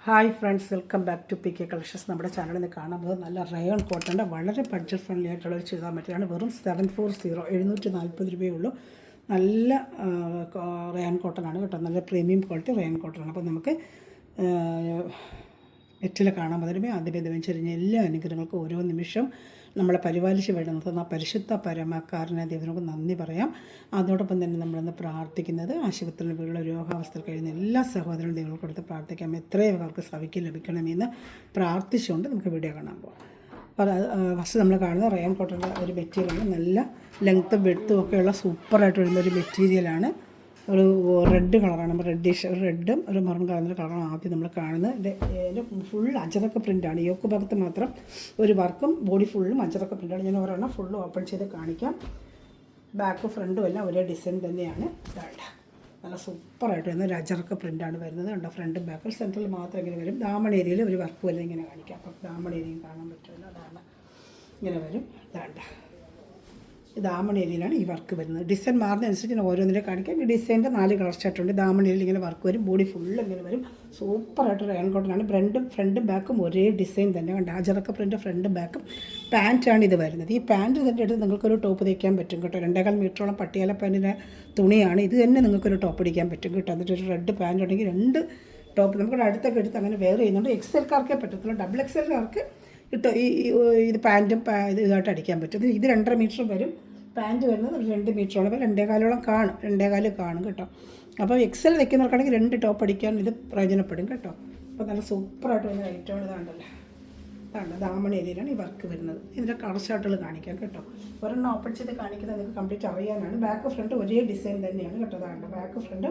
Hi friends, welcome back to P K collections. നമ്മുടെ ചാനലിൽ നിന്ന് കാണാൻ പോകുന്നത് നല്ല റയോൺ കോട്ടൻ്റെ വളരെ ബഡ്ജറ്റ് ഫ്രണ്ട്ലി ആയിട്ടുള്ളൊരു ചുരിദാർ മെറ്റീരിയലാണ്. വെറും 740 740 രൂപയേ ഉള്ളൂ. നല്ല റയോൺ കോട്ടനാണ് കേട്ടോ. നല്ല പ്രീമിയം ക്വാളിറ്റി റയോൺ കോട്ടനാണ്. അപ്പോൾ നമുക്ക് നെറ്റിൽ കാണാൻ പറ്റുമേ ആദ്യമേ ചെറിയ എല്ലാ അനുഗ്രഹങ്ങൾക്കും ഓരോ നിമിഷം നമ്മളെ പരിപാലിച്ച് വേണ്ടുന്നത് ആ പരിശുദ്ധ പരമക്കാരനെ ദൈവത്തിനോട് നന്ദി പറയാം. അതോടൊപ്പം തന്നെ നമ്മളിന്ന് പ്രാർത്ഥിക്കുന്നത് ആശുപത്രിയിൽ വീടുള്ള രോഗാവസ്ഥയിൽ കഴിയുന്ന എല്ലാ സഹോദരനും ദൈവങ്ങൾ കൊടുത്ത് പ്രാർത്ഥിക്കാം. എത്രയും അവർക്ക് സൗഖ്യം ലഭിക്കണമെന്ന് പ്രാർത്ഥിച്ചുകൊണ്ട് നമുക്ക് വീഡിയോ കാണാൻ പോകാം. അപ്പോൾ ഫസ്റ്റ് നമ്മൾ കാണുന്നത് റയോൺ കോട്ടൻ്റെ ഒരു മെറ്റീരിയലാണ്. നല്ല ലെങ്ത്തും വെടുത്തും ഒക്കെയുള്ള സൂപ്പറായിട്ട് വരുന്നൊരു മെറ്റീരിയലാണ്. ഒരു റെഡ് കളറാണ്, റെഡും ഒരു മെറൂൺ കളറിൻ്റെ കളറാണ് ആദ്യം നമ്മൾ കാണുന്നത്. ഇതിൻ്റെ ഫുൾ അജറക്ക പ്രിൻ്റാണ്. യോക്ക് ഭാഗത്ത് മാത്രം ഒരു വർക്കും ബോഡി ഫുള്ളും അജറക്ക പ്രിൻ്റാണ്. ഞാൻ ഒരെണ്ണം ഫുള്ള് ഓപ്പൺ ചെയ്ത് കാണിക്കാം. ബാക്കും ഫ്രണ്ടും എല്ലാം ഒരേ ഡിസൈൻ തന്നെയാണ്. നല്ല സൂപ്പറായിട്ട് വരുന്ന ഒരു അജറക്ക പ്രിൻ്റാണ് വരുന്നത്. ഉണ്ട് ഫ്രണ്ടും ബാക്കും. സെൻട്രൽ മാത്രം ഇങ്ങനെ വരും. ദാമൺ ഏരിയയിൽ ഒരു വർക്ക് വല്ല ഇങ്ങനെ കാണിക്കാം. അപ്പം ദാമൺ ഏരിയയും കാണാൻ പറ്റുമല്ലോ. അതാണ് ഇങ്ങനെ വരും. ദാമൺ ഏരിയയിലാണ് ഈ വർക്ക് വരുന്നത്. ഡിസൈൻ മാറുന്നതനുസരിച്ച് ഞാൻ ഓരോന്നിനെ കാണിക്കാം. ഈ ഡിസൈൻ്റെ 4 കളർ ചാർട്ടുണ്ട്. ദാമൺ ഏരിയയിൽ ഇങ്ങനെ വർക്ക് വരും. ബോഡി ഫുള്ള് ഇങ്ങനെ വരും. സൂപ്പറായിട്ട് റയോൺ കോട്ടനാണ്. ഫ്രണ്ടും ബാക്കും ഒരേ ഡിസൈൻ തന്നെ. കണ്ട് അജറക്ക പ്രിൻ്റ് ഫ്രണ്ടും ബാക്കും. പാൻറ്റാണ് ഇത് വരുന്നത്. ഈ പാൻറ്റ് തന്നെ എടുത്ത് നിങ്ങൾക്കൊരു ടോപ്പ് തയ്ക്കാൻ പറ്റും കേട്ടോ. 2.25 മീറ്ററോളം പട്ടിയാല പാൻറ്റിൻ്റെ തുണിയാണ്. ഇത് തന്നെ നിങ്ങൾക്കൊരു ടോപ്പ് അടിക്കാൻ പറ്റും കേട്ടോ. എന്നിട്ട് ഒരു റെഡ് പാൻറ്റ് ഉണ്ടെങ്കിൽ 2 ടോപ്പ് നമുക്ക് അടുത്തൊക്കെ എടുത്ത് അങ്ങനെ വെയർ ചെയ്യുന്നുണ്ട്. XL-കാർക്കേ പറ്റത്തുള്ളൂ. XXL-കാർക്ക് ഇട്ടോ ഇത് പാൻറ്റും ഇതായിട്ട് അടിക്കാൻ പറ്റും. ഇത് 2.5 മീറ്റർ വരും. പാൻറ്റ് വരുന്നത് 2 മീറ്ററോളം 2.25 കാണും. 2.25 കാണും കേട്ടോ. അപ്പോൾ XL വെക്കുന്നവർക്കാണെങ്കിൽ 2 ടോപ്പ് അടിക്കാൻ ഇത് പ്രയോജനപ്പെടും കേട്ടോ. അപ്പോൾ നല്ല സൂപ്പറായിട്ട് വരുന്ന ഐറ്റമാണ്. ഇതാണ് ദാമൺ ഏരിയയിലാണ് ഈ വർക്ക് വരുന്നത്. ഇതിൻ്റെ കളർ ചാർട്ടുകൾ കാണിക്കാം കേട്ടോ. ഒരെണ്ണം ഓപ്പൺ ചെയ്ത് കാണിക്കുന്നത് നിങ്ങൾക്ക് കംപ്ലീറ്റ് അറിയാനാണ്. ബാക്ക് ഫ്രണ്ട് ഒരേ ഡിസൈൻ തന്നെയാണ് കേട്ടോ. ബാക്ക് ഫ്രണ്ട്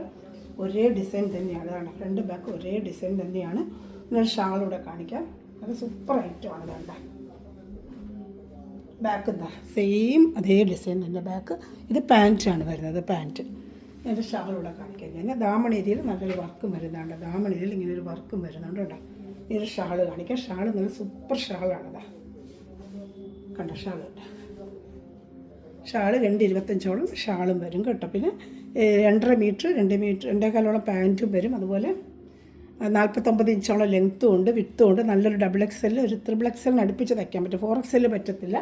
ഒരേ ഡിസൈൻ തന്നെയാണ്. ഫ്രണ്ട് ബാക്ക് ഒരേ ഡിസൈൻ തന്നെയാണ്. ഇന്നൊരു ഷാളൂടെ കാണിക്കാം. അത് സൂപ്പർ ഐറ്റമാണ്. ബാക്ക് സെയിം അതേ ഡിസൈൻ തന്നെ ബാക്ക്. ഇത് പാൻറ്റാണ് വരുന്നത്. പാൻറ്റ് എൻ്റെ ഷാളൂടെ കാണിക്കാം. ഞാൻ ദാമൺ ഏരിയയിൽ നല്ലൊരു വർക്കും വരുന്നുണ്ട്. ദാമൺ ഏരിയയിൽ ഇങ്ങനെ ഒരു വർക്കും വരുന്നുണ്ട് കേട്ടോ. ഇതൊരു ഷാള് കാണിക്കാം. ഷാള് നല്ല സൂപ്പർ ഷാളാണ്. കണ്ട ഷാളുണ്ട്. ഷാള് 2.25 ഷാളും വരും കേട്ടോ. പിന്നെ 2.5 മീറ്റർ 2.25 പാൻറ്റും വരും. അതുപോലെ 49 ഇഞ്ചോളം ലെങ്ത്തും ഉണ്ട്, വിത്തും ഉണ്ട്. നല്ലൊരു XXL ഒരു XXL അടുപ്പിച്ച് തയ്ക്കാൻ പറ്റും. 4XL പറ്റത്തില്ല.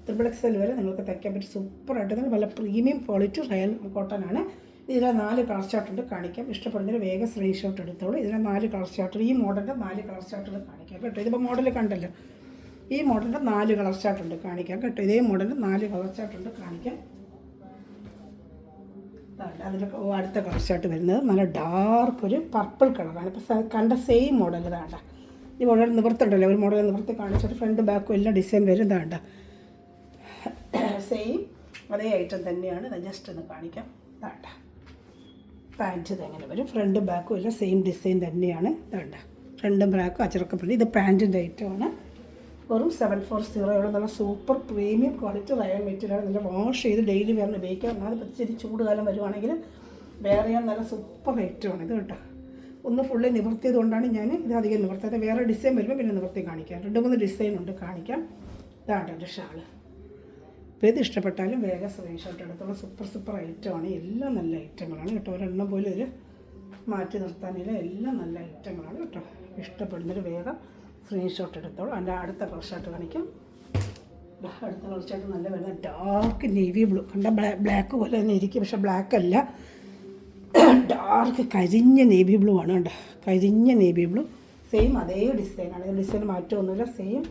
XXL വരെ നിങ്ങൾക്ക് തയ്ക്കാൻ പറ്റും. സൂപ്പറായിട്ട് തന്നെ നല്ല പ്രീമിയം ക്വാളിറ്റി റയോൺ കോട്ടനാണ്. ഇതിൽ 4 കളർ ചാർട്ടുണ്ട് കാണിക്കാം. ഇഷ്ടപ്പെടുന്നതിന് വേഗം സ്ക്രീൻഷോട്ട് എടുത്തോളൂ. ഇതിൽ 4 കളർ ചാർട്ട്. ഈ മോഡലിൻ്റെ 4 കളർ ചാർട്ടുകൾ കാണിക്കാം കേട്ടോ. ഇതിപ്പോൾ മോഡൽ കണ്ടല്ലോ. ഈ മോഡലിൻ്റെ 4 കളർ ചാർട്ടുണ്ട് കാണിക്കാം കേട്ടോ. ഇതേ മോഡലിൻ്റെ 4 കളർ ചാർട്ടുണ്ട് കാണിക്കാം. അതിൻ്റെ അടുത്ത കളർ ചാർട്ട് വരുന്നത് നല്ല ഡാർക്ക് ഒരു പർപ്പിൾ കളറാണ്. ഇപ്പോൾ കണ്ട സെയിം മോഡൽ ഇതാണ്ട. ഈ മോഡൽ നിവർത്തുണ്ടല്ലോ. ഒരു മോഡൽ നിവർത്തി കാണിച്ചിട്ട് ഫ്രണ്ട് ബാക്കും എല്ലാം ഡിസൈൻ വരും. ഇതാണ്ട സെയിം അതേ ഐറ്റം തന്നെയാണ്. ഇത് ജസ്റ്റ് ഒന്ന് കാണിക്കാം. ഇതാണ്ട പാൻറ്റ് ഇതെങ്ങനെ വരും. ഫ്രണ്ടും ബാക്കും എല്ലാം സെയിം ഡിസൈൻ തന്നെയാണ്. ഇതാണ്ട ഫ്രണ്ടും ബാക്കും അച്ചറക്ക പ്രിൻ്റ്. ഇത് പാൻറ്റിൻ്റെ ഐറ്റമാണ്. വെറും 740 നല്ല സൂപ്പർ പ്രീമിയം ക്വാളിറ്റി റയോൺ മെറ്റീരിയലാണ്. നല്ല വാഷ് ചെയ്ത് ഡെയിലി വെയറിന് ഉപയോഗിക്കാം. എന്നാൽ പ്രത്യേകിച്ച് ചൂട് കാലം വരുവാണെങ്കിൽ വെയർ ചെയ്യാൻ നല്ല സൂപ്പർ ഐറ്റമാണ് ഇത് കേട്ടോ. ഒന്ന് ഫുള്ളി നിവർത്തിയത് കൊണ്ടാണ് ഞാൻ ഇത് അധികം നിവർത്താതെ. വേറെ ഡിസൈൻ വരുമ്പോൾ പിന്നെ നിവർത്തി കാണിക്കാം. 2-3 ഡിസൈൻ ഉണ്ട് കാണിക്കാം. ഇതാണ് എൻ്റെ ഷാള്. അപ്പോൾ ഇത് ഇഷ്ടപ്പെട്ടാലും വേഗം സ്ക്രീൻഷോട്ട് എടുത്തുള്ള സൂപ്പർ ഐറ്റമാണ്. എല്ലാം നല്ല ഐറ്റങ്ങളാണ് കേട്ടോ. ഒരെണ്ണം പോലും ഒരു മാറ്റി നിർത്താനില്ല. എല്ലാം നല്ല ഐറ്റങ്ങളാണ് കേട്ടോ. ഇഷ്ടപ്പെടുന്നൊരു വേഗം സ്ക്രീൻഷോട്ട് എടുത്തോളൂ. അതിൻ്റെ അടുത്ത കളർ ചാർട്ട് കാണിക്കാം. അടുത്ത കളർ ചാർട്ട് നല്ല വരുന്നത് ഡാർക്ക് നേവി ബ്ലൂ. കണ്ട ബ്ലാക്ക് പോലെ തന്നെ ഇരിക്കും, പക്ഷേ ബ്ലാക്ക് അല്ല. ഡാർക്ക് കരിഞ്ഞ നേവി ബ്ലൂ ആണ് കേട്ടോ. കരിഞ്ഞ നേവി ബ്ലൂ. സെയിം അതേ ഡിസൈനാണ്. ഇത് ഡിസൈൻ മാറ്റമൊന്നുമില്ല. Same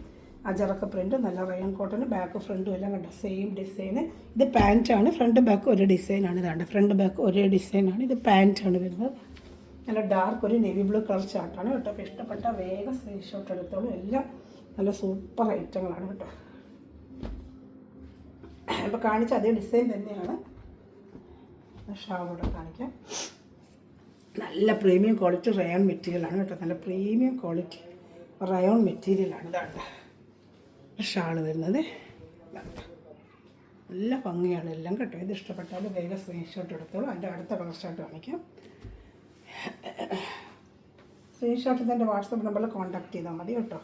Ajrakh print. നല്ല റയോൺ കോട്ടന് ബാക്ക് ഫ്രണ്ടും എല്ലാം കണ്ടോ. സെയിം ഡിസൈന്. ഇത് പാൻറ്റാണ്. ഫ്രണ്ട് ബാക്ക് ഒരേ ഡിസൈനാണ്. ഇതാണ്ട് ഫ്രണ്ട് ബാക്ക് ഒരേ ഡിസൈനാണ്. ഇത് പാൻറ്റാണ് വരുന്നത്. നല്ല ഡാർക്ക് ഒരു നേവി ബ്ലൂ കളർ ചാർട്ടാണ് കേട്ടോ. അപ്പോൾ ഇഷ്ടപ്പെട്ട വേഗം സ്ക്രീൻഷോട്ട് എടുത്തോളൂ. എല്ലാം നല്ല സൂപ്പർ ഐറ്റങ്ങളാണ് കേട്ടോ. ഇപ്പോൾ കാണിച്ച അതേ ഡിസൈൻ തന്നെയാണ്. ഷാളോടെ കാണിക്കാം. നല്ല പ്രീമിയം ക്വാളിറ്റി റയോൺ മെറ്റീരിയലാണ് കേട്ടോ. നല്ല പ്രീമിയം ക്വാളിറ്റി റയോൺ മെറ്റീരിയലാണ്. ഇതാണ് ഷാള് വരുന്നത്. നല്ല ഭംഗിയാണ് എല്ലാം കേട്ടോ. ഇത് ഇഷ്ടപ്പെട്ടാലും വേഗം സ്ക്രീൻഷോട്ട് എടുത്തോളൂ. അതിൻ്റെ അടുത്ത കളർ ചാർട്ട് കാണിക്കാം. സ്ക്രീൻഷോട്ട് എൻ്റെ വാട്സപ്പ് നമ്പറിൽ കോൺടാക്ട് ചെയ്താൽ മതി കേട്ടോ.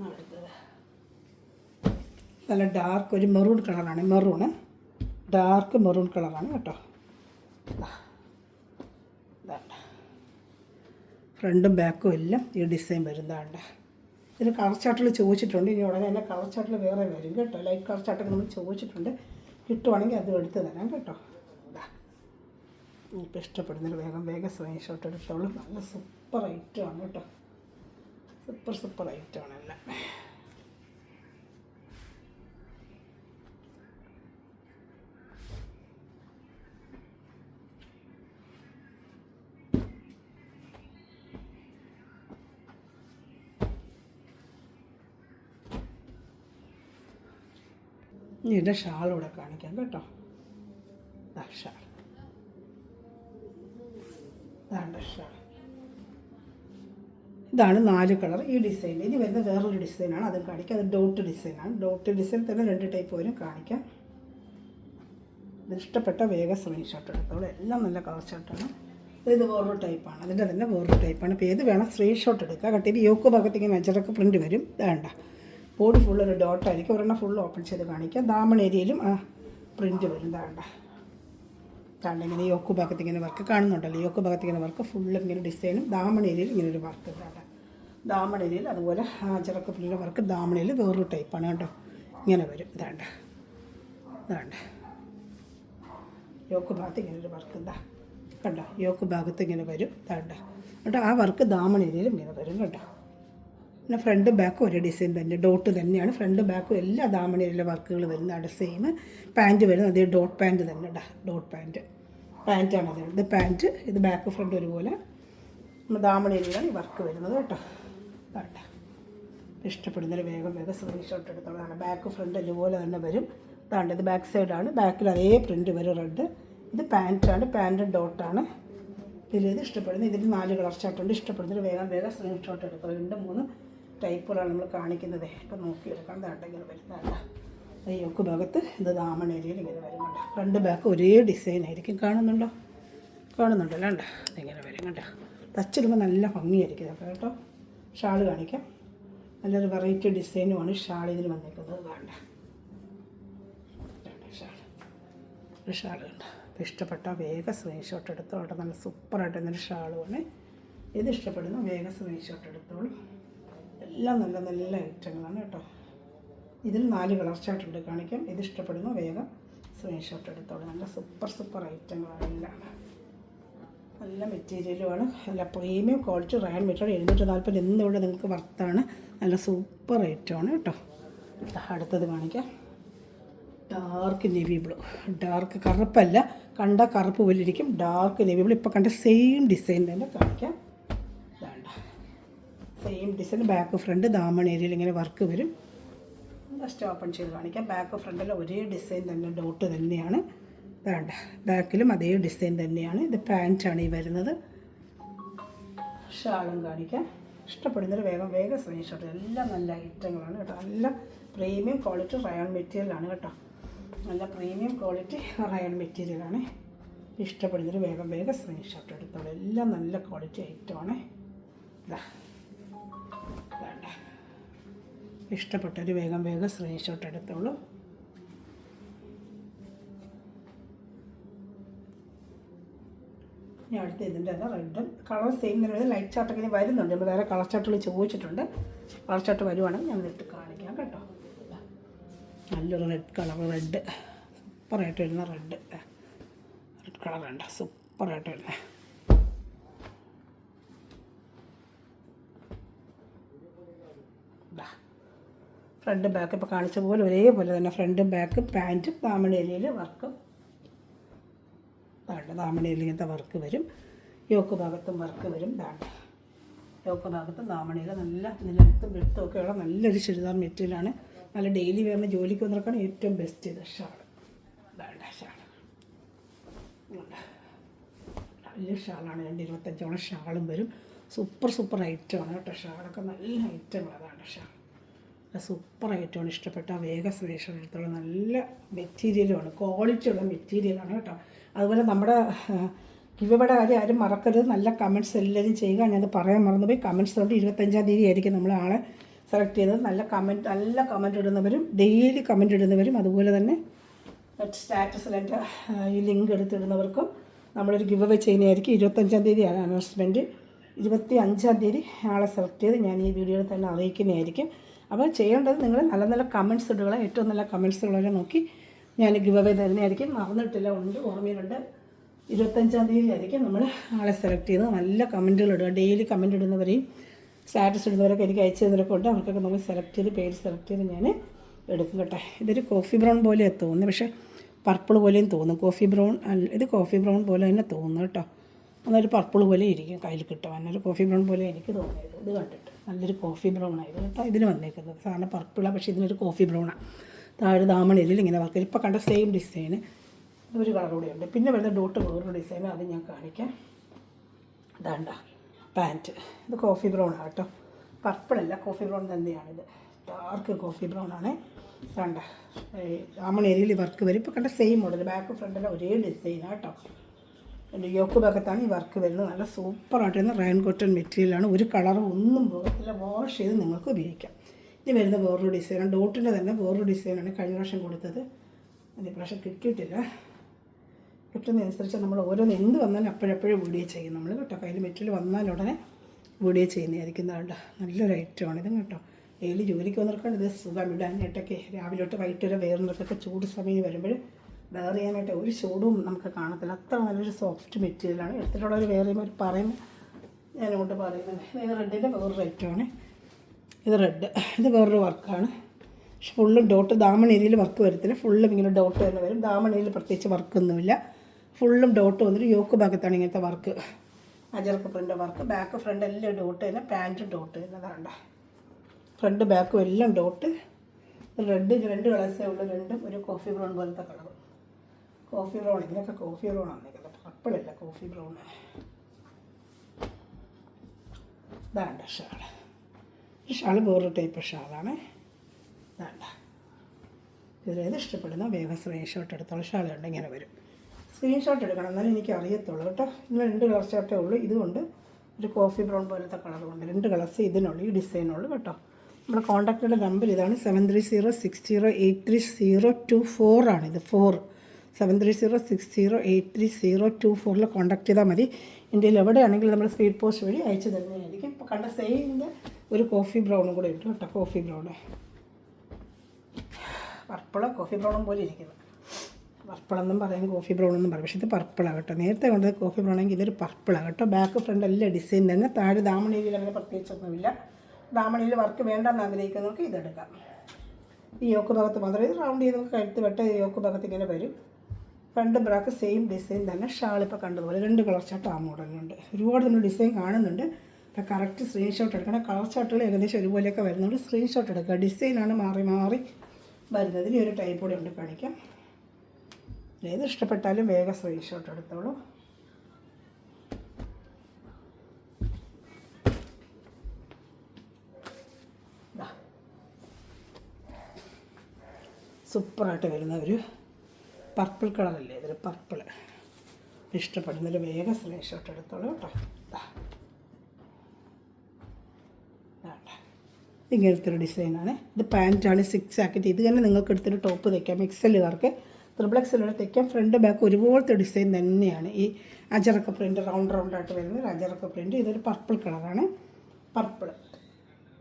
അടുത്തത് നല്ല ഡാർക്ക് ഒരു മെറൂൺ കളറാണ്. ഡാർക്ക് മെറൂൺ കളറാണ് കേട്ടോ. ഫ്രണ്ടും ബാക്കും എല്ലാം ഈ ഡിസൈൻ വരുന്നതാണ്. ഇതിന് കളർ ചാർട്ടിൽ ചോദിച്ചിട്ടുണ്ട്. ഇനി ഉടനെ തന്നെ കളർ ചാർട്ടിൽ വേറെ വരും കേട്ടോ. ലൈറ്റ് കളർ ചാർട്ടൊക്കെ നമ്മൾ ചോദിച്ചിട്ടുണ്ട്. കിട്ടുവാണെങ്കിൽ അതും എടുത്ത് തരാം കേട്ടോ. ഇപ്പോൾ ഇഷ്ടപ്പെടുന്നതിൽ വേഗം സ്ക്രീൻഷോട്ട് എടുത്തോളൂ. നല്ല സൂപ്പർ ഐറ്റമാണ് കേട്ടോ. സൂപ്പർ ഐറ്റമാണ് എല്ലാം. ഇനി ഇതിൻ്റെ ഷാളിവിടെ കാണിക്കാം കേട്ടോ. ഷാൾ ഷാൾ ഇതാണ് 4 കളർ ഈ ഡിസൈൻ. ഇനി വരുന്ന വേറൊരു ഡിസൈനാണ്, അതും കാണിക്കാം. അത് ഡോട്ട് ഡിസൈനാണ്. ഡോട്ട് ഡിസൈൻ തന്നെ 2 ടൈപ്പ് വരും, കാണിക്കാം. ഇഷ്ടപ്പെട്ട വേഗം സ്ക്രീൻഷോട്ട് എടുത്തോളൂ. എല്ലാം നല്ല കളർ ഷർട്ടാണ്. ഇത് വേറൊരു ടൈപ്പാണ്, അതിൻ്റെ തന്നെ വേറൊരു ടൈപ്പാണ്. ഇപ്പോൾ ഏത് വേണം സ്ക്രീൻഷോട്ട് എടുക്കുക. കട്ടി യോക്ക് ഭാഗത്തേക്ക് മെജറൊക്കെ പ്രിൻറ്റ് വരും. വേണ്ട ബോഡി ഫുള്ളൊരു ഡോട്ടായിരിക്കും. ഒരെണ്ണം ഫുൾ ഓപ്പൺ ചെയ്ത് കാണിക്കാം. ദാമൺ ഏരിയയിലും പ്രിൻറ്റ് വരും. താണ്ട ഇങ്ങനെ യോക്ക് ഭാഗത്ത് ഇങ്ങനെ വർക്ക് കാണുന്നുണ്ടല്ലോ. യോക്ക് ഭാഗത്ത് ഇങ്ങനെ വർക്ക് ഫുള്ള് ഇങ്ങനെ ഡിസൈനും ദാമൺ ഏരിയയിൽ ഇങ്ങനെ ഒരു വർക്ക് താണ്ട. ദാമൺ ഏരിയയിൽ അതുപോലെ ചെറുക്ക് പ്രിൻ്റ് വർക്ക് ദാമൺ ഏരിയയിൽ വേറൊരു ടൈപ്പാണ് കേട്ടോ. ഇങ്ങനെ വരും. താണ്ട യോക്ക് ഭാഗത്ത് ഇങ്ങനെ ഒരു വർക്ക് കണ്ടോ. യോക്ക് ഭാഗത്ത് ഇങ്ങനെ വരും. താണ്ട കേട്ടോ. ആ വർക്ക് ദാമൺ ഏരിയയിലും ഇങ്ങനെ വരും കേട്ടോ. പിന്നെ ഫ്രണ്ട് ബാക്കും ഒരേ ഡിസൈൻ തന്നെ, ഡോട്ട് തന്നെയാണ്. ഫ്രണ്ട് ബാക്കും എല്ലാ ദാമണിയിലെ വർക്കുകൾ വരുന്നതാണ്. സെയിം പാൻറ്റ് വരുന്നത് അതേ ഡോട്ട് പാൻറ്റ് തന്നെ. ഡോട്ട് പാൻറ്റാണ് അത്. ഇത് പാൻറ്റ്, ഇത് ബാക്ക് ഫ്രണ്ട് ഒരുപോലെ ദാമണിയിലാണ് ഈ വർക്ക് വരുന്നത് കേട്ടോ. വേണ്ട ഇഷ്ടപ്പെടുന്നതിന് വേഗം സ്ക്രീൻഷോട്ട് എടുത്തോളാണ്. ബാക്ക് ഫ്രണ്ട് ഒരുപോലെ തന്നെ വരും. ഇതാണ്ട് ഇത് ബാക്ക് സൈഡാണ്. ബാക്കിൽ അതേ പ്രിൻറ്റ് വരും റെഡ്. ഇത് പാൻറ്റാണ്, പാൻറ്റ് ഡോട്ടാണ്. ഇത് ഇഷ്ടപ്പെടുന്നത്. ഇതിന് 4 കളർ ചാർട്ടുണ്ട്. ഇഷ്ടപ്പെടുന്നതിന് വേഗം സ്ക്രീൻഷോട്ട് എടുക്കുക. 2-3 ടൈപ്പുകളാണ് നമ്മൾ കാണിക്കുന്നത്. ഇപ്പം നോക്കിയെടുക്കാം. ഇങ്ങനെ വരുന്നതല്ല. യോക്ക് ഭാഗത്ത് ഇത് ദാമൺ ഏരിയയിൽ ഇങ്ങനെ വരുന്നുണ്ട്. ഫ്രണ്ട് ബാക്ക് ഒരേ ഡിസൈൻ ആയിരിക്കും. കാണുന്നുണ്ടല്ലോ കണ്ട ഇങ്ങനെ വരും കേട്ടോ. തച്ചിടുമ്പോൾ നല്ല ഭംഗിയായിരിക്കും അപ്പോൾ കേട്ടോ. ഷാൾ കാണിക്കാം. നല്ലൊരു വെറൈറ്റി ഡിസൈനുമാണ് ഷാൾ ഇതിന് വന്നിരിക്കുന്നത്. ഷാൾ കണ്ട. ഇഷ്ടപ്പെട്ട വേഗം സ്ക്രീൻഷോട്ട് എടുത്തോ. അവിടെ നല്ല സൂപ്പറായിട്ട് എന്നൊരു ഷാളുമാണ്. ഇത് ഇഷ്ടപ്പെടുന്നു വേഗം സ്ക്രീൻഷോട്ട് എടുത്തോളൂ. എല്ലാം നല്ല ഐറ്റങ്ങളാണ് കേട്ടോ. ഇതിൽ 4 കളർ ചാർട്ടുണ്ട്, കാണിക്കാം. ഇത് ഇഷ്ടപ്പെടുന്നു വേഗം സ്ക്രീൻഷോട്ട് എടുത്തോളൂ. നല്ല സൂപ്പർ ഐറ്റങ്ങളാണ് എല്ലാം. നല്ല മെറ്റീരിയലുമാണ്. നല്ല പ്രീമിയം ക്വാളിറ്റി റയൻ മെറ്റീരിയൽ. 740 എന്നിവിടെ നിങ്ങൾക്ക് വർത്താണ്. നല്ല സൂപ്പർ ഐറ്റമാണ് കേട്ടോ. അടുത്തത് കാണിക്കാം. Dark navy blue. ഡാർക്ക് കറുപ്പല്ല, കണ്ട കറുപ്പ് പോലിരിക്കും. Dark navy blue. ഇപ്പോൾ കണ്ട സെയിം ഡിസൈൻ തന്നെ കാണിക്കാം. വേണ്ട സെയിം ഡിസൈൻ. ബാക്ക് ഫ്രണ്ട് ദാമൺ ഏരിയയിൽ ഇങ്ങനെ വർക്ക് വരും. ജസ്റ്റ് ഓപ്പൺ ചെയ്ത് കാണിക്കാം. ബാക്ക് ഫ്രണ്ടിൽ ഒരേ ഡിസൈൻ തന്നെ, ഡോട്ട് തന്നെയാണ്. വേണ്ട ബാക്കിലും അതേ ഡിസൈൻ തന്നെയാണ്. ഇത് പാൻറ്റാണ് ഈ വരുന്നത്. ഷാളും കാണിക്കാം. ഇഷ്ടപ്പെടുന്നൊരു വേഗം സ്ക്രീൻഷോട്ട്. എല്ലാം നല്ല ഐറ്റങ്ങളാണ് കേട്ടോ. നല്ല പ്രീമിയം ക്വാളിറ്റി റയോൺ മെറ്റീരിയലാണ് കേട്ടോ. നല്ല പ്രീമിയം ക്വാളിറ്റി റയോൺ മെറ്റീരിയലാണ്. ഇഷ്ടപ്പെടുന്നൊരു വേഗം സ്ക്രീൻഷോട്ട് എടുത്തോളൂ. എല്ലാം നല്ല ക്വാളിറ്റി ഐറ്റമാണ്. വേണ്ട ഇഷ്ടപ്പെട്ടൊരു വേഗം സ്ക്രീൻഷോട്ട് എടുത്തോളൂ. ഇനി അടുത്ത് ഇതിൻ്റെ തന്നെ റെഡും കളർ സെയിം തന്നെ ലൈറ്റ് ചാർട്ടൊക്കെ ഇനി വരുന്നുണ്ട്. നമ്മൾ വേറെ കളർ ചാർട്ടുകൾ ചോദിച്ചിട്ടുണ്ട്. കളർ ചാർട്ട് വരുവാണെങ്കിൽ ഞാൻ ഇട്ട് കാണിക്കാം കേട്ടോ. നല്ലൊരു റെഡ് കളർ, റെഡ് സൂപ്പറായിട്ട് വരുന്ന റെഡ് കളർ ഉണ്ട്. സൂപ്പറായിട്ട് വരുന്നത്. ഫ്രണ്ട് ബാക്ക് ഇപ്പോൾ കാണിച്ച പോലെ ഒരേപോലെ തന്നെ ഫ്രണ്ടും ബാക്കും പാൻറ്റും ദാമൺ ഏരിയയിൽ വർക്കും. ദാമൺ ഏരിയയിൽ ഇങ്ങനത്തെ വർക്ക് വരും. യോക്ക് ഭാഗത്തും വർക്ക് വരും. യോക്ക് ഭാഗത്തും ദാമണയിൽ നല്ല നിലത്തും വെട്ടും ഒക്കെയുള്ള നല്ലൊരു ചുരിദാർ മെറ്റീരിയലാണ്. നല്ല ഡെയിലി വേണ്ട ജോലിക്ക് വന്നിറക്കാണ് ഏറ്റവും ബെസ്റ്റ് ഇത് ഷാൾ. ഷാൾ വലിയ ഷാളാണ്. 225 ഷാളും വരും. സൂപ്പർ ഐറ്റമാണ് കേട്ടോ. ഷാളൊക്കെ നല്ല ഐറ്റമാണ്. ഷാൾ നല്ല സൂപ്പർ ഐറ്റമാണ്. ഇഷ്ടപ്പെട്ട വേഗം സ്ക്രീൻഷോട്ട് എടുത്തോളം. നല്ല മെറ്റീരിയലുമാണ്, ക്വാളിറ്റിയുള്ള മെറ്റീരിയലാണ് കേട്ടോ. അതുപോലെ നമ്മുടെ ഗിവയുടെ കാര്യം ആരും മറക്കരുത്. നല്ല കമൻറ്റ്സ് എല്ലാവരും ചെയ്യുക. ഞാനത് പറയാൻ മറന്നുപോയി. കമൻറ്റ്സ് കൊണ്ട് 25-ാം തീയതി ആയിരിക്കും നമ്മൾ ആളെ സെലക്ട് ചെയ്തത്. നല്ല കമൻറ്റ് ഇടുന്നവരും ഡെയിലി കമൻറ്റ് ഇടുന്നവരും അതുപോലെ തന്നെ സ്റ്റാറ്റസിൽ എൻ്റെ ഈ ലിങ്ക് എടുത്തിടുന്നവർക്കും നമ്മളൊരു ഗിവ് അവേ ചെയ്യുന്നതായിരിക്കും. 25-ാം തീയതിയാണ് അനൗൺസ്മെൻറ്റ്. 25-ാം തീയതി ആളെ സെലക്ട് ചെയ്ത് ഞാൻ ഈ വീഡിയോയിൽ തന്നെ അറിയിക്കുന്നതായിരിക്കും. അപ്പോൾ ചെയ്യേണ്ടത് നിങ്ങൾ നല്ല നല്ല കമൻറ്റ്സ് ഇടുക. ഏറ്റവും നല്ല കമൻറ്റ്സ് ഉള്ളവരെ നോക്കി ഞാൻ ഗിവ് അവേ തരുന്നതായിരിക്കും. മറന്നിട്ടില്ല, ഓർമ്മയിലുണ്ട്. 25-ാം തീയതി ആയിരിക്കും നമ്മൾ ആളെ സെലക്ട് ചെയ്ത് നല്ല കമൻറ്റുകൾ ഇടുക. ഡെയിലി കമൻറ്റ് ഇടുന്നവരെയും സ്റ്റാറ്റസ് ഇടുന്നവരൊക്കെ എനിക്ക് അയച്ചു തന്നവരൊക്കെ ഉണ്ട്. അവർക്കൊക്കെ നമ്മൾ സെലക്ട് ചെയ്ത് പേര് സെലക്ട് ചെയ്ത് ഞാൻ എടുക്കും കേട്ടോ. ഇതൊരു കോഫി ബ്രൗൺ പോലെയാണ് തോന്നുന്നത്, പക്ഷേ പർപ്പിൾ പോലെയും തോന്നും. കോഫി ബ്രൗൺ ഇത് കോഫി ബ്രൗൺ പോലെ തന്നെ തോന്നുന്നു കേട്ടോ. അതൊരു പർപ്പിൾ പോലെ ഇരിക്കും കയ്യിൽ കിട്ടും. എന്നൊരു കോഫി ബ്രൗൺ പോലെ എനിക്ക് തോന്നിയത് ഇത് കണ്ടിട്ട്. നല്ലൊരു കോഫി ബ്രൗൺ ആയത് കേട്ടോ ഇതിന് വന്നേക്കുന്നത്. സാധാരണ പർപ്പിളാണ്, പക്ഷേ ഇതിനൊരു കോഫി ബ്രൗണാണ്. താഴെ ദാമണിയിൽ ഇങ്ങനെ വർക്ക്. ഇപ്പോൾ കണ്ട സെയിം ഡിസൈന് ഒരു കളർ കൂടെ ഉണ്ട്. പിന്നെ വരുന്ന ഡോട്ട് വേറൊരു ഡിസൈൻ, അത് ഞാൻ കാണിക്കാം. ഇതാണ്ട പാൻറ്റ്. ഇത് കോഫി ബ്രൗൺ ആണ് കേട്ടോ, പർപ്പിളല്ല, കോഫി ബ്രൗൺ തന്നെയാണിത്. ഡാർക്ക് കോഫി ബ്രൗൺ ആണ്. കണ്ട ദാമണേരിയിൽ വർക്ക് വരും. ഇപ്പോൾ കണ്ട സെയിം മോഡൽ, ബാക്ക് ഫ്രണ്ടിലെ ഒരേ ഡിസൈനാണ് കേട്ടോ. യോക്ക് ഭാഗത്താണ് ഈ വർക്ക് വരുന്നത്. നല്ല സൂപ്പറായിട്ട് വരുന്ന റയൻ കോട്ടൺ മെറ്റീരിയലാണ്. ഒരു കളറും ഒന്നും പോകത്തില്ല. വാഷ് ചെയ്ത് നിങ്ങൾക്ക് ഉപയോഗിക്കാം. ഇനി വരുന്ന വേറൊരു ഡിസൈനാണ്. ഡോട്ടിൻ്റെ തന്നെ വേറൊരു ഡിസൈനാണ് കഴിഞ്ഞ പ്രാവശ്യം കൊടുത്തത്. ഈ പ്രാവശ്യം കിട്ടിയിട്ടില്ല. കിട്ടുന്നതനുസരിച്ച് നമ്മൾ ഓരോന്ന് എന്ത് വന്നാലും അപ്പോഴപ്പോഴും വീഡിയോ ചെയ്യും നമ്മൾ കേട്ടോ. കയ്യിൽ മെറ്റീരിയൽ വന്നാലുടനെ വീഡിയോ ചെയ്യുന്നതായിരിക്കുന്നതുകൊണ്ട് നല്ലൊരു ഐറ്റമാണ് ഇത് കേട്ടോ. ഡെയിലി ജോലിക്ക് വന്നിറക്കാണ് ഇത് സുഖം ഇടാനായിട്ടൊക്കെ. രാവിലെ തൊട്ട് വൈകിട്ട് വരെ വേറുന്നവർക്കൊക്കെ ചൂട് സമയം വരുമ്പോൾ വെയർ ചെയ്യാനായിട്ട് ഒരു ചൂടും നമുക്ക് കാണത്തില്ല. അത്ര നല്ലൊരു സോഫ്റ്റ് മെറ്റീരിയലാണ്. എടുത്തിട്ടുള്ളവർ വേറെ ഒരു പറയുമ്പോൾ ഞാനങ്ങോട്ട് പറയുന്നത്. ഇത് റെഡിൻ്റെ വേറൊരു ഐറ്റമാണ്. ഇത് റെഡ്, ഇത് വേറൊരു വർക്കാണ്. പക്ഷെ ഫുള്ളും ഡോട്ട്. ദാമണേരിയിൽ വർക്ക് വരത്തില്ല, ഫുള്ളും ഇങ്ങനെ ഡോട്ട് തന്നെ വരും. ദാമണേരിയിൽ പ്രത്യേകിച്ച് വർക്കൊന്നുമില്ല, ഫുള്ളും ഡോട്ട് വന്നിട്ട് യോക്ക് ഭാഗത്താണ് ഇങ്ങനത്തെ work. Ajrakh print work. Back front എല്ലാം ഡോട്ട് തന്നെ, പാൻറ്റ് ഡോട്ട് എന്നതാണ്ട. ഫ്രണ്ട് ബാക്കും എല്ലാം ഡോട്ട്. റെഡ് 2 കളേഴ്സേ ഉള്ളൂ, രണ്ടും ഒരു കോഫി ബ്രൗൺ പോലത്തെ കളർ. കോഫി ബ്രൗൺ, ഇതിനൊക്കെ കോഫി ബ്രൗൺ ആണ് നിൽക്കുന്നത്, പർപ്പിളല്ല കോഫി ബ്രൗൺ. ഇതാണ്ട ഷാൾ. ഈ ഷാൾ വേറൊരു ടൈപ്പ് ഷാളാണ്. ഇതാണ്ട. ഇതിലേത് ഇഷ്ടപ്പെടുന്ന വേഗം സ്ക്രീൻഷോട്ട് എടുത്തോളൂ. ഷാൾ കണ്ട് ഇങ്ങനെ വരും. സ്ക്രീൻഷോട്ട് എടുക്കണം, എന്നാലും എനിക്ക് അറിയത്തുള്ളൂ കേട്ടോ. ഇങ്ങനെ 2 കളർ ഷർട്ടേ ഉള്ളൂ. ഇതുകൊണ്ട് ഒരു കോഫി ബ്രൗൺ പോലത്തെ കളറുണ്ട്. 2 കളേഴ്സ് ഇതിനുള്ളൂ, ഈ ഡിസൈനുള്ളൂ കേട്ടോ. നമ്മുടെ കോൺടാക്റ്റിൻ്റെ നമ്പർ ഇതാണ് 7306083024 ആണിത്. 7306083024 കോൺടാക്ട് ചെയ്താൽ മതി. ഇന്ത്യയിൽ എവിടെയാണെങ്കിലും നമ്മൾ സ്പീഡ് പോസ്റ്റ് വഴി അയച്ചു തരുന്നതായിരിക്കും. ഇപ്പോൾ കണ്ട സെയിമിൻ്റെ ഒരു കോഫി ബ്രൗണും കൂടെ ഉണ്ട് കേട്ടോ. കോഫി ബ്രൗണ്, പർപ്പിള് കോഫി ബ്രൗണും പോലെ ഇരിക്കുന്നത്. പർപ്പിളെന്നും പറയും, കോഫി ബ്രൗണെന്നും പറയും, പക്ഷേ ഇത് പർപ്പിളാണ് കേട്ടോ. നേരത്തെ കണ്ടത് കോഫി ബ്രൗണെങ്കിൽ ഇതൊരു പർപ്പിളാണ് കേട്ടോ. ബാക്ക് ഫ്രണ്ട് എല്ലാം ഡിസൈൻ തന്നെ. താഴെ ദാമണേരിയിൽ അങ്ങനെ പ്രത്യേകിച്ചൊന്നുമില്ല. ദാമണയിൽ വർക്ക് വേണ്ടെന്ന് ആഗ്രഹിക്കുന്നവർക്ക് ഇതെടുക്കാം. ഈ യോക്ക് ഭാഗത്ത് മാത്രമേ ഇത് റൗണ്ട് ചെയ്ത് നമുക്ക് കഴുത്ത് വെട്ട യോക്ക് ഭാഗത്ത് ഇങ്ങനെ വരും. ഫ്രണ്ട് ബാക്ക് സെയിം ഡിസൈൻ തന്നെ. ഷാൾ ഇപ്പോൾ കണ്ടതുപോലെ 2 കളർ ചാർട്ട് ആ മോഡലുണ്ട്. ഒരുപാട് നമ്മൾ ഡിസൈൻ കാണുന്നുണ്ട്. അപ്പോൾ കറക്റ്റ് സ്ക്രീൻഷോട്ട് എടുക്കണം. കളർ ചാർട്ടുകൾ ഏകദേശം ഒരുപോലെയൊക്കെ വരുന്നുണ്ട്. സ്ക്രീൻഷോട്ട് എടുക്കുക. ഡിസൈനാണ് മാറി മാറി വരുന്നത്. ഇനി ഒരു ടൈപ്പ് കൂടെ ഉണ്ട് കാണിക്കാം. ഏത് ഇഷ്ടപ്പെട്ടാലും വേഗം സ്ക്രീൻഷോട്ട് എടുത്തോളൂ. സൂപ്പറായിട്ട് വരുന്ന ഒരു പർപ്പിൾ കളറല്ലേ, ഇതൊരു പർപ്പിൾ. ഇഷ്ടപ്പെടുന്നൊരു വേഗം സ്ക്രീൻഷോട്ട് എടുത്തോളൂ കേട്ടോ. ഇങ്ങനത്തെ ഒരു ഡിസൈനാണ്. ഇത് പാൻറ്റാണ്, 6 ആക്കിയിട്ട്. ഇത് തന്നെ നിങ്ങൾക്ക് എടുത്തൊരു ടോപ്പ് തയ്ക്കാം. എക്സലുകാർക്ക് XXL തയ്ക്കാം. ഫ്രണ്ട് ബാക്ക് ഒരുപോലത്തെ ഡിസൈൻ തന്നെയാണ്. ഈ അജറക്ക പ്രിൻറ്റ് റൗണ്ടായിട്ട് വരുന്നത് അജറക്ക പ്രിൻറ്റ്. ഇതൊരു പർപ്പിൾ കളറാണ്, പർപ്പിൾ.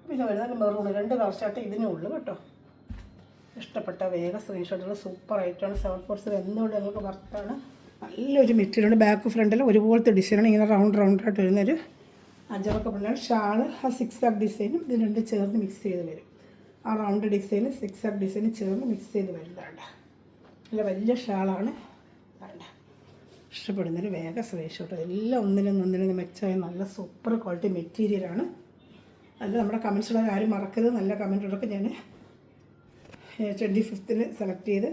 പിന്നെ വരുന്നത് മെറൂൺ. 2 കളർ ചാർട്ട് ഇതിനേ ഉള്ളൂ കേട്ടോ. ഇഷ്ടപ്പെട്ട വേഗം സ്ക്രീൻഷോട്ടുകൾ. സൂപ്പർ ആയിട്ടാണ്. 7/4 എന്തുകൊണ്ട് നമുക്ക് വർത്താണ്. നല്ലൊരു മെറ്റീരിയലാണ്. ബാക്ക് ഫ്രണ്ടിൽ ഒരുപോലത്തെ ഡിസൈനാണ്. ഇങ്ങനെ റൗണ്ടായിട്ട് വരുന്നൊരു അജറക്ക പ്രിൻ്റാണ്. ഷാള് ആ 6 ആക്ക് ഡിസൈനും ഇത് 2 ചേർന്ന് മിക്സ് ചെയ്ത് വരും. ആ റൗണ്ട് ഡിസൈന് 6 ആക്ക് ഡിസൈനും ചേർന്ന് മിക്സ് ചെയ്ത് വരുന്നതാണ്. നല്ല വലിയ ഷാളാണ്. വേണ്ട, ഇഷ്ടപ്പെടുന്നൊരു വേഗം സ്ക്രീൻഷോട്ട്. എല്ലാം ഒന്നിനും മെച്ചമായ നല്ല സൂപ്പർ ക്വാളിറ്റി മെറ്റീരിയലാണ്. അത് നമ്മുടെ കമൻസിലൂടെ ആരും മറക്കരുത്. നല്ല കമൻറ്റുകളൊക്കെ ഞാൻ 25th സെലക്ട് ചെയ്ത്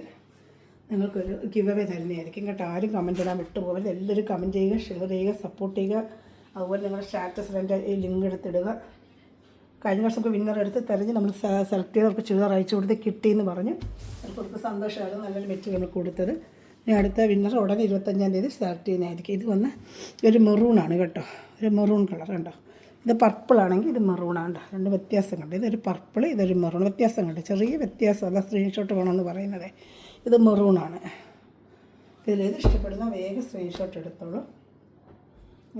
നിങ്ങൾക്കൊരു ഗിവ് അവേ തരുന്നതായിരിക്കും കേട്ടോ. ആരും കമൻറ്റ് ഇടാൻ വിട്ടുപോകരുത്. എല്ലാവരും കമൻറ്റ് ചെയ്യുക, ഷെയർ ചെയ്യുക, സപ്പോർട്ട് ചെയ്യുക. അതുപോലെ നിങ്ങളുടെ സ്റ്റാറ്റസിൽ എൻ്റെ ഈ ലിങ്ക് എടുത്തിടുക. കഴിഞ്ഞ വർഷം നമുക്ക് വിന്നർ എടുത്ത് തിരഞ്ഞ് നമ്മൾ സെലക്ട് ചെയ്തവർക്ക് ചുരിദാർ അയച്ചു കൊടുത്ത് കിട്ടിയെന്ന് പറഞ്ഞ് അവർക്ക് സന്തോഷമായിരുന്നു. നല്ലൊരു മെറ്റീരിയൽ നമ്മൾ കൊടുത്തത്. ഇനി അടുത്ത വിന്നർ ഉടനെ 25-ാം തീയതി സെലക്ട് ചെയ്യുന്നതായിരിക്കും. ഇത് വന്ന് ഒരു മെറൂണാണ് കേട്ടോ, ഒരു മെറൂൺ കളർ കണ്ടോ. ഇത് പർപ്പിളാണെങ്കിൽ ഇത് മെറൂണാണ്. 2 വ്യത്യാസം കണ്ട്. ഇതൊരു പർപ്പിൾ, ഇതൊരു മെറൂൺ. വ്യത്യാസം കണ്ട്, ചെറിയ വ്യത്യാസമല്ല. സ്ക്രീൻഷോട്ട് വേണമെന്ന് പറയുന്നത്. ഇത് മെറൂണാണ്. ഇതിലേത് ഇഷ്ടപ്പെടുന്ന വേഗം സ്ക്രീൻഷോട്ട് എടുത്തോളൂ.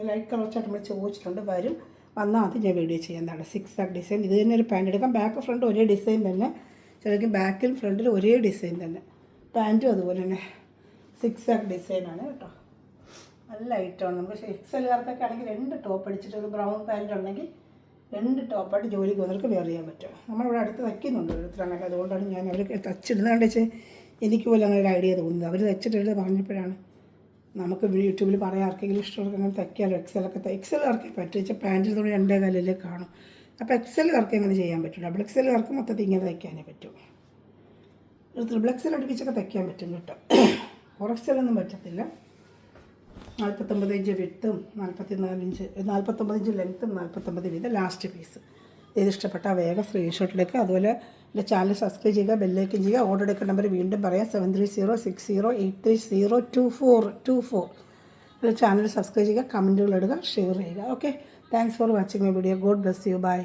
ലൈറ്റ് കളർ ചാർട്ട് നമ്മൾ ചോദിച്ചിട്ടുണ്ട്, വരും. വന്നാൽ അത് ഞാൻ വീഡിയോ ചെയ്യുന്നതാണ്. 6 ആക്ക് ഡിസൈൻ. ഇത് തന്നെ ഒരു പാൻറ് എടുക്കാം. ബാക്ക് ഫ്രണ്ട് ഒരേ ഡിസൈൻ തന്നെ, ചിലർക്ക് ബാക്കിൽ ഫ്രണ്ടിൽ ഒരേ ഡിസൈൻ തന്നെ. പാൻറ്റും അതുപോലെ തന്നെ 6 ആക്ക് ഡിസൈനാണ് കേട്ടോ. നല്ല ഐറ്റമാണ്. നമുക്ക് എക്സലുകാർക്കൊക്കെ ആണെങ്കിൽ 2 ടോപ്പ് അടിച്ചിട്ട് ഒരു ബ്രൗൺ പാൻറ് ഉണ്ടെങ്കിൽ 2 ടോപ്പായിട്ട് ജോലിക്ക് വന്നവർക്ക് വെയർ ചെയ്യാൻ പറ്റും. നമ്മളിവിടെ അടുത്ത് തയ്ക്കുന്നുണ്ട് ഓരോരുത്തരാണെങ്കിൽ, അതുകൊണ്ടാണ് ഞാൻ അവർ തച്ചിടുന്നതുകൊണ്ട് വെച്ചാൽ എനിക്ക് പോലും അങ്ങനെ ഒരു ഐഡിയ തോന്നുന്നത്. അവർ തച്ചിട്ട് പറഞ്ഞപ്പോഴാണ് നമുക്ക് യൂട്യൂബിൽ പറയാം ആർക്കെങ്കിലും ഇഷ്ടമുള്ള അങ്ങനെ തയ്ക്കാമല്ലോ. എക്സലുകാർക്ക് പറ്റും വെച്ചാൽ പാൻറ്റിൽ തുണി 2 കാലിലേ കാണും. അപ്പോൾ എക്സലുകാർക്ക് എങ്ങനെ ചെയ്യാൻ പറ്റും. ഡബിൾ എക്സലുകാർക്ക് മൊത്തത്തിൽ ഇങ്ങനെ തയ്ക്കാനേ പറ്റും. ട്രിപ്പിൾ എക്സൽ അടുപ്പിച്ചൊക്കെ തയ്ക്കാൻ പറ്റും കേട്ടോ. 4 എക്സലൊന്നും പറ്റത്തില്ല. 49 ഇഞ്ച് വിട്ടും 49 ഇഞ്ച് ലെങ്ത്തും 49 വീതം ലാസ്റ്റ് പീസ്. ഇത് ഇഷ്ടപ്പെട്ടാൽ വേഗം സ്ക്രീൻഷോട്ട് എടുക്കുക. അതുപോലെ എൻ്റെ ചാനൽ സബ്സ്ക്രൈബ് ചെയ്യുക, ബെല്ലൈക്കൻ ചെയ്യുക. ഓർഡർ എടുക്കുന്ന നമ്പർ വീണ്ടും പറയാം, 730608302424. എൻ്റെ ചാനൽ സബ്സ്ക്രൈബ് ചെയ്യുക, കമൻറ്റുകൾ ഇടുക, ഷെയർ ചെയ്യുക. Okay, thanks for watching my video. God bless you. By.